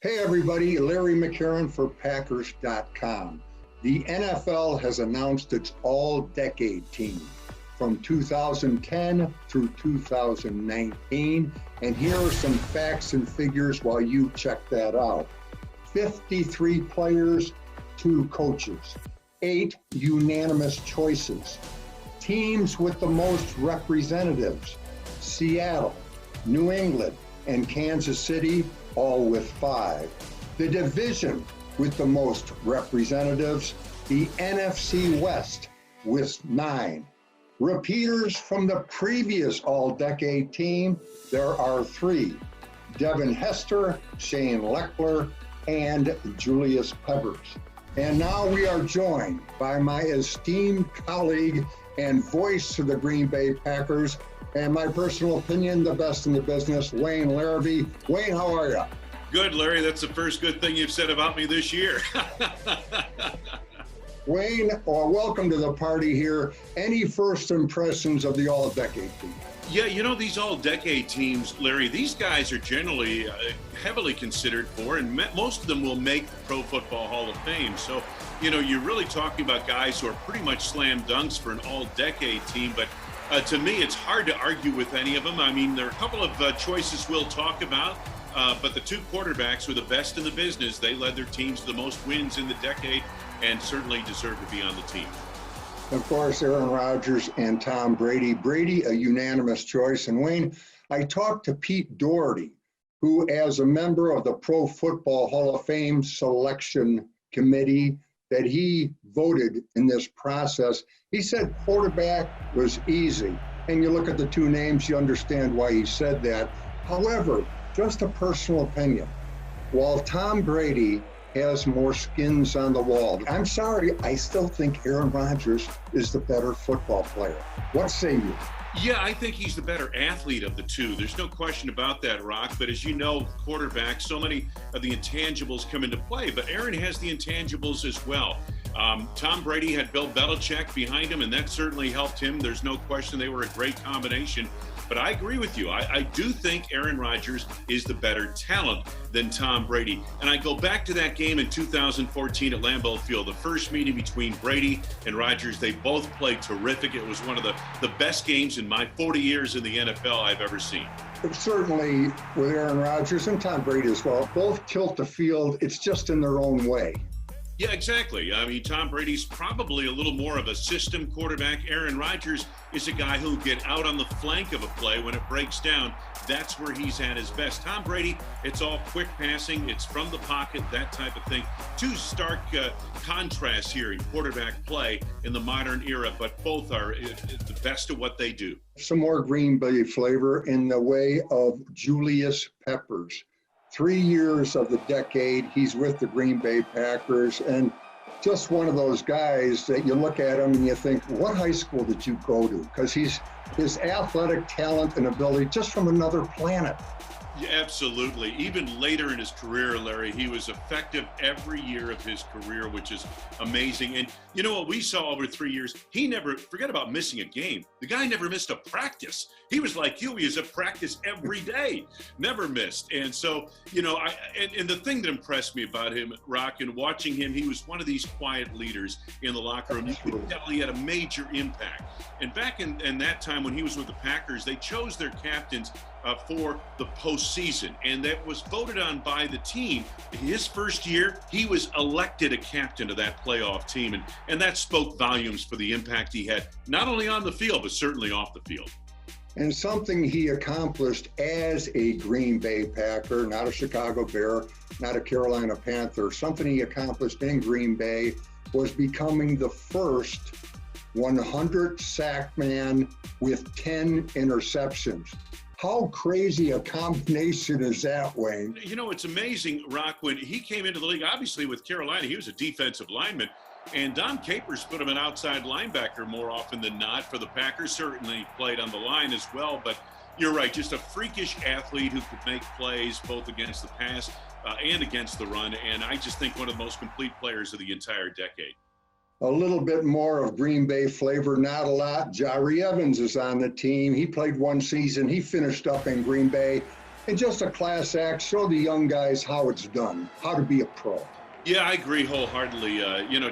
Hey everybody, Larry McCarren for Packers.com. The NFL has announced its all-decade team from 2010 through 2019, and here are some facts and figures while you check that out. 53 players, 2 coaches, 8 unanimous choices. Teams with the most representatives, Seattle, New England, and Kansas City, all with 5. The division with the most representatives, the NFC West, with 9. Repeaters from the previous all-decade team, there are 3. Devin Hester, Shane Lechler, and Julius Peppers. And now we are joined by my esteemed colleague and voice to the Green Bay Packers, and my personal opinion, the best in the business, Wayne Larrivee. Wayne, how are you? Good, Larry. That's the first good thing you've said about me this year. Wayne, welcome to the party here. Any first impressions of the all-decade team? Yeah, you know, these all-decade teams, Larry, these guys are generally heavily considered for, and most of them will make the Pro Football Hall of Fame. So, you know, you're really talking about guys who are pretty much slam dunks for an all-decade team, but to me, it's hard to argue with any of them. I mean, there are a couple of choices we'll talk about, but the 2 quarterbacks were the best in the business. They led their teams to the most wins in the decade and certainly deserve to be on the team. Of course, Aaron Rodgers and Tom Brady. Brady, a unanimous choice. And Wayne, I talked to Pete Doherty, who, as a member of the Pro Football Hall of Fame selection committee, that he voted in this process. He said quarterback was easy. And you look at the 2 names, you understand why he said that. However, just a personal opinion, while Tom Brady has more skins on the wall, I'm sorry, I still think Aaron Rodgers is the better football player. What say you? Yeah, I think he's the better athlete of the 2. There's no question about that, Rock. But as you know, quarterback, so many of the intangibles come into play. But Aaron has the intangibles as well. Tom Brady had Bill Belichick behind him, and that certainly helped him. There's no question they were a great combination. But I agree with you. I do think Aaron Rodgers is the better talent than Tom Brady. And I go back to that game in 2014 at Lambeau Field, the first meeting between Brady and Rodgers. They both played terrific. It was one of the best games in my 40 years in the NFL I've ever seen. Certainly with Aaron Rodgers and Tom Brady as well, both tilt the field. It's just in their own way. Yeah, exactly. I mean, Tom Brady's probably a little more of a system quarterback. Aaron Rodgers is a guy who'll get out on the flank of a play when it breaks down. That's where he's at his best. Tom Brady, it's all quick passing. It's from the pocket, that type of thing. 2 stark contrasts here in quarterback play in the modern era, but both are the best of what they do. Some more Green Bay flavor in the way of Julius Peppers. 3 years of the decade, he's with the Green Bay Packers, and just one of those guys that you look at him and you think, what high school did you go to? Because his athletic talent and ability just from another planet. Yeah, absolutely. Even later in his career, Larry, he was effective every year of his career, which is amazing. And you know what we saw over 3 years? He never, forget about missing a game. The guy never missed a practice. He was like you. He was at practice every day, never missed. And so, you know, and the thing that impressed me about him, Rock, and watching him, he was one of these quiet leaders in the locker room. You could tell he had a major impact. And back in that time when he was with the Packers, they chose their captains for the postseason, and that was voted on by the team. His first year, he was elected a captain of that playoff team, and that spoke volumes for the impact he had, not only on the field, but certainly off the field. And something he accomplished as a Green Bay Packer, not a Chicago Bear, not a Carolina Panther, something he accomplished in Green Bay was becoming the first 100 sack man with 10 interceptions. How crazy a combination is that, Wayne? You know, it's amazing, Rock, when he came into the league, obviously with Carolina, he was a defensive lineman, and Don Capers put him an outside linebacker more often than not for the Packers. Certainly played on the line as well, but you're right, just a freakish athlete who could make plays both against the pass and against the run, and I just think one of the most complete players of the entire decade. A little bit more of Green Bay flavor, not a lot. Jari Evans is on the team. He played 1 season. He finished up in Green Bay. and just a class act. Show the young guys how it's done, how to be a pro. Yeah, I agree wholeheartedly.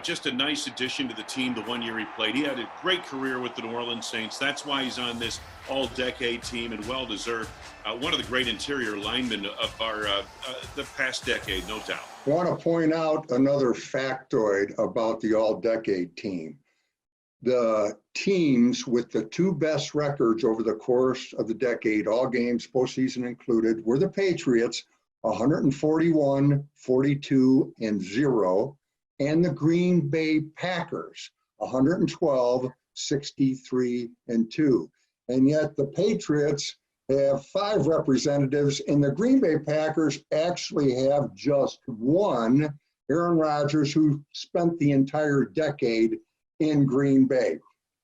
Just a nice addition to the team the 1 year he played. He had a great career with the New Orleans Saints. That's why he's on this all-decade team, and well-deserved. One of the great interior linemen of the past decade, no doubt. I want to point out another factoid about the all-decade team. The teams with the two best records over the course of the decade, all games, postseason included, were the Patriots, 141, 42, and 0, and the Green Bay Packers, 112, 63, and 2. And yet the Patriots have 5 representatives, and the Green Bay Packers actually have just one, Aaron Rodgers, who spent the entire decade in Green Bay.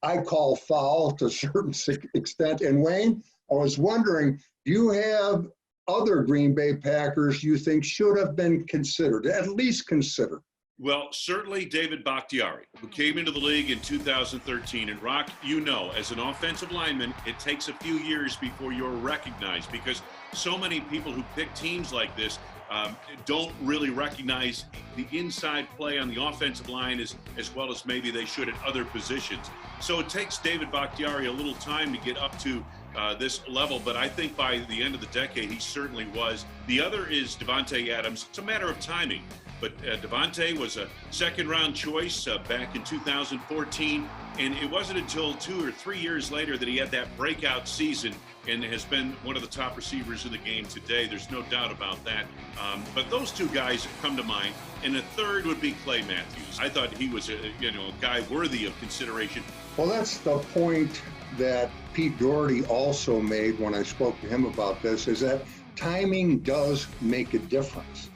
I call foul to a certain extent. And Wayne, I was wondering, do you have other Green Bay Packers you think should have been considered, at least considered? Well, certainly David Bakhtiari, who came into the league in 2013. And Rock, as an offensive lineman, it takes a few years before you're recognized, because so many people who pick teams like this don't really recognize the inside play on the offensive line as well as maybe they should at other positions. So it takes David Bakhtiari a little time to get up to this level, but I think by the end of the decade, he certainly was. The other is Davante Adams. It's a matter of timing, but Davante was a second-round choice back in 2014, and it wasn't until 2 or 3 years later that he had that breakout season and has been one of the top receivers in the game today. There's no doubt about that. But those two guys come to mind. And the third would be Clay Matthews. I thought he was a guy worthy of consideration. Well, that's the point that Pete Doherty also made when I spoke to him about this, is that timing does make a difference.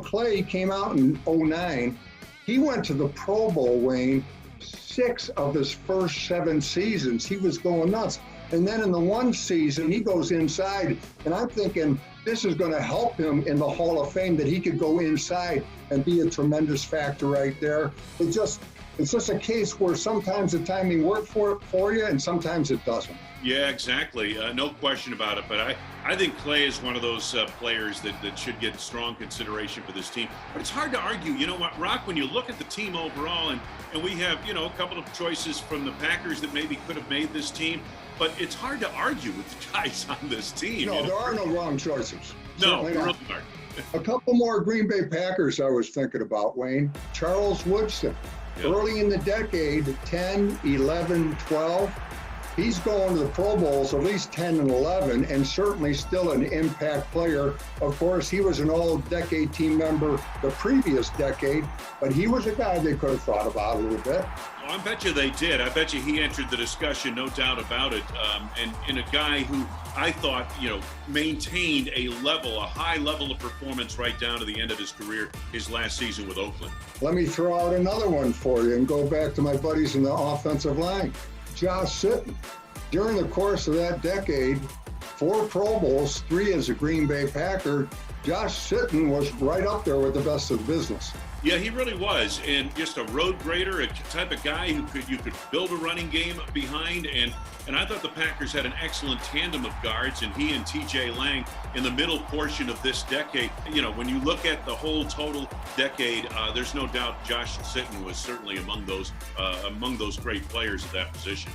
Clay came out in 2009. He went to the Pro Bowl, Wayne, 6 of his first 7 seasons. He was going nuts. And then in the one season, he goes inside, and I'm thinking this is going to help him in the Hall of Fame, that he could go inside and be a tremendous factor right there. It's just a case where sometimes the timing works for you, and sometimes it doesn't. Yeah, exactly. No question about it. But I think Clay is one of those players that should get strong consideration for this team. But it's hard to argue. You know what, Rock, when you look at the team overall, and we have, a couple of choices from the Packers that maybe could have made this team, but it's hard to argue with the guys on this team. No, there are no wrong choices. No, there really aren't. A couple more Green Bay Packers I was thinking about, Wayne. Charles Woodson. Yep. Early in the decade, 10, 11, 12. He's going to the Pro Bowls, at least 10 and 11, and certainly still an impact player. Of course, he was an all-decade team member the previous decade, but he was a guy they could have thought about a little bit. Well, I bet you they did. I bet you he entered the discussion, no doubt about it. And a guy who I thought, maintained a high level of performance right down to the end of his career, his last season with Oakland. Let me throw out another one for you and go back to my buddies in the offensive line. Josh Sitton. During the course of that decade, 4 Pro Bowls, 3 as a Green Bay Packer, Josh Sitton was right up there with the best of the business. Yeah, he really was, and just a road grader, a type of guy who you could build a running game behind, and I thought the Packers had an excellent tandem of guards, and he and T.J. Lang in the middle portion of this decade. When you look at the whole total decade, there's no doubt Josh Sitton was certainly among those great players at that position.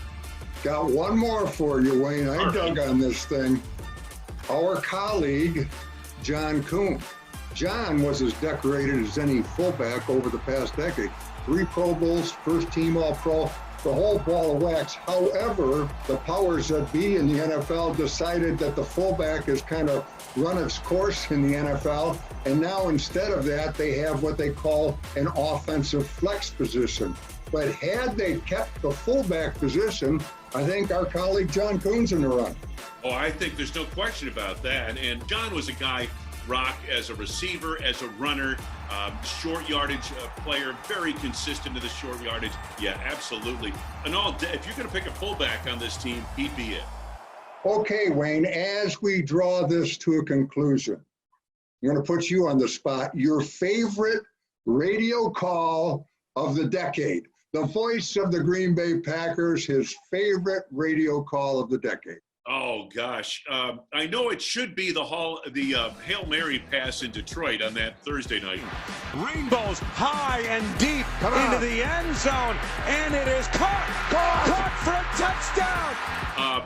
Got one more for you, Wayne. I dug on this thing. Our colleague, John Kuhn. John was as decorated as any fullback over the past decade. 3 Pro Bowls, first team All-Pro, the whole ball of wax. However, the powers that be in the NFL decided that the fullback has kind of run its course in the NFL, and now instead of that, they have what they call an offensive flex position. But had they kept the fullback position, I think our colleague John Kuhn's in the run. Oh, I think there's no question about that. And John was a guy, Rock, as a receiver, as a runner, short yardage player, very consistent to the short yardage. Yeah, absolutely. And if you're going to pick a fullback on this team, he'd be it. Okay, Wayne, as we draw this to a conclusion, I'm going to put you on the spot. Your favorite radio call of the decade. The voice of the Green Bay Packers, his favorite radio call of the decade. Oh gosh, I know it should be the Hail Mary pass in Detroit on that Thursday night. Rainbows high and deep into the end zone, and it is caught for a touchdown.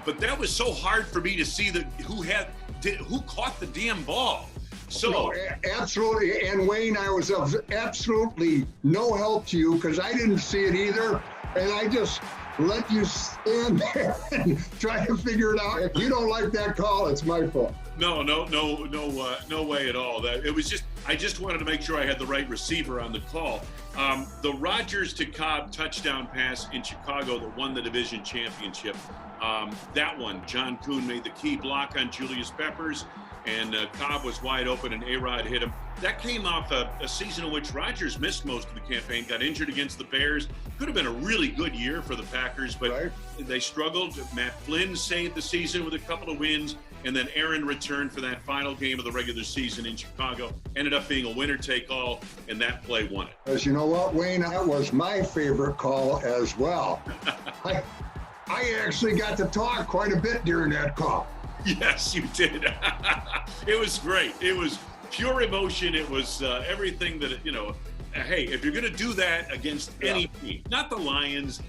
But that was so hard for me to see who caught the damn ball. So no, absolutely, and Wayne, I was of absolutely no help to you because I didn't see it either, and I just let you stand there and try to figure it out. If you don't like that call, it's my fault. No way at all. I just wanted to make sure I had the right receiver on the call. The Rodgers to Cobb touchdown pass in Chicago that won the division championship. That one, John Kuhn made the key block on Julius Peppers, and Cobb was wide open, and A-Rod hit him. That came off a season in which Rodgers missed most of the campaign, got injured against the Bears. Could have been a really good year for the Packers, but they struggled. Matt Flynn saved the season with a couple of wins, and then Aaron returned for that final game of the regular season in Chicago. Ended up being a winner-take-all, and that play won it. As you know what, Wayne, that was my favorite call as well. I actually got to talk quite a bit during that call. Yes, you did. It was great. It was pure emotion. It was everything that, hey, if you're going to do that against any team, not the Lions,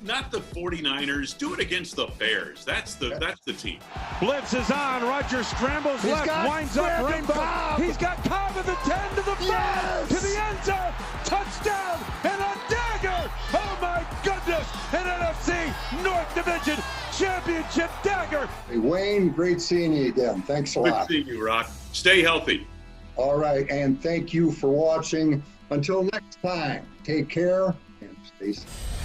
not the 49ers, do it against the Bears. That's the team. Blitz is on. Rodgers scrambles left, winds up Rainbow. He's got Cobb at the 10 to the 5 to the end zone. Touchdown and a dagger. Oh my goodness. An NFC North Division Championship dagger. Hey, Wayne, great seeing you again. Thanks a lot. Good seeing you, Rock. Stay healthy. All right, and thank you for watching. Until next time, take care and stay safe.